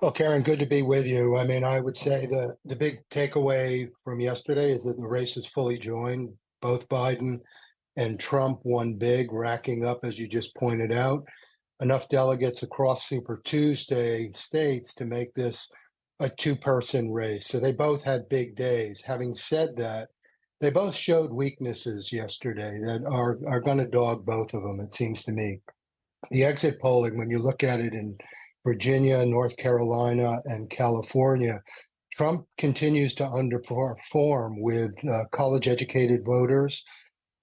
Well, Karen, good to be with you. I mean, I would say the big takeaway from yesterday is that the race is fully joined. Both Biden and Trump won big, racking up, as you just pointed out, enough delegates across Super Tuesday states to make this a two-person race. So they both had big days. Having said that, they both showed weaknesses yesterday that are going to dog both of them, it seems to me. The exit polling, when you look at it in Virginia, North Carolina, and California, Trump continues to underperform with college educated voters,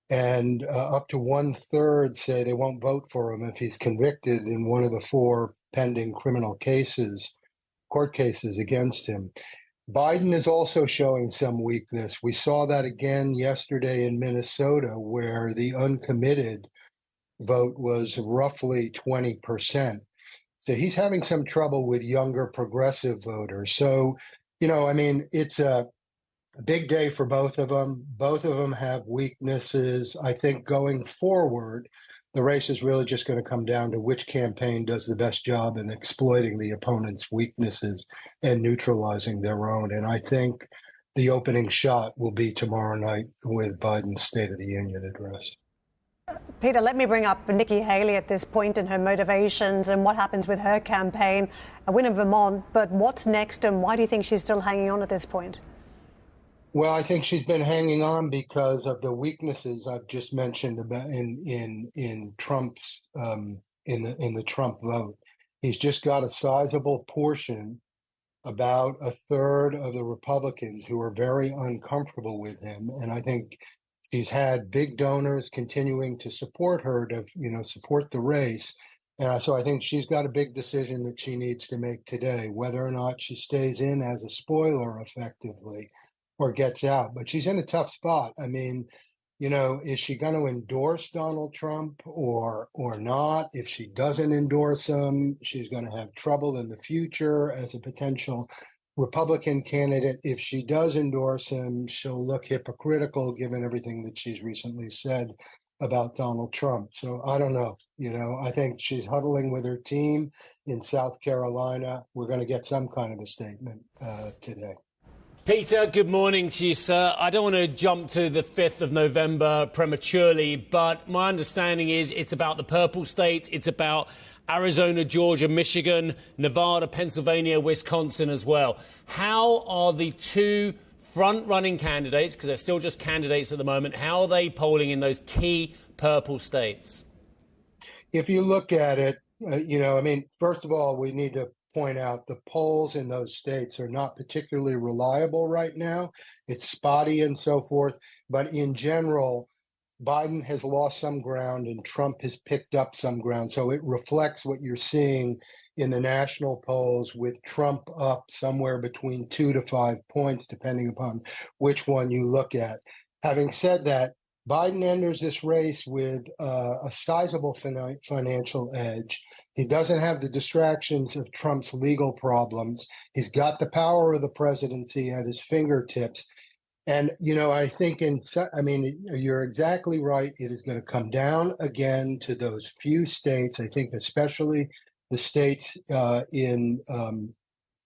and up to one third say they won't vote for him if he's convicted in one of the four pending criminal cases, court cases against him. Biden is also showing some weakness. We saw that again yesterday in Minnesota, where the uncommitted vote was roughly 20%. So he's having some trouble with younger progressive voters. So, I mean, it's a big day for both of them. Both of them have weaknesses. I think going forward, the race is really just going to come down to which campaign does the best job in exploiting the opponent's weaknesses and neutralizing their own. And I think the opening shot will be tomorrow night with Biden's State of the Union address. Peter, let me bring up Nikki Haley at this point and her motivations and what happens with her campaign. A win in Vermont, but what's next and why do you think she's still hanging on at this point? Well, I think she's been hanging on because of the weaknesses I've just mentioned about in Trump's in the Trump vote. He's just got a sizable portion, about a third of the Republicans who are very uncomfortable with him, and I think she's had big donors continuing to support her to support the race. And so I think she's got a big decision that she needs to make today, whether or not she stays in as a spoiler effectively or gets out. But she's in a tough spot. I mean, is she going to endorse Donald Trump or not? If she doesn't endorse him, she's going to have trouble in the future as a potential Republican candidate. If she does endorse him, she'll look hypocritical given everything that she's recently said about Donald Trump. So I don't know. I think she's huddling with her team in South Carolina. We're going to get some kind of a statement today. Peter, good morning to you, sir. I don't want to jump to the 5th of November prematurely, but my understanding is it's about the purple states. It's about Arizona, Georgia, Michigan, Nevada, Pennsylvania, Wisconsin as well. How are the two front-running candidates, because they're still just candidates at the moment, how are they polling in those key purple states? If you look at it, first of all, we need to point out the polls in those states are not particularly reliable right now. It's spotty and so forth. But in general, Biden has lost some ground and Trump has picked up some ground. So it reflects what you're seeing in the national polls, with Trump up somewhere between 2 to 5 points, depending upon which one you look at. Having said that, Biden enters this race with a sizable financial edge. He doesn't have the distractions of Trump's legal problems. He's got the power of the presidency at his fingertips. And, I think you're exactly right. It is going to come down again to those few states. I think especially the states in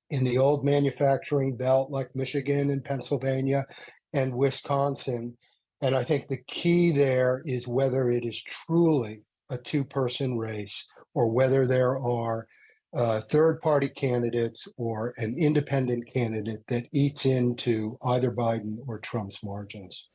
the old manufacturing belt like Michigan and Pennsylvania and Wisconsin. And I think the key there is whether it is truly a two-person race or whether there are third-party candidates or an independent candidate that eats into either Biden or Trump's margins.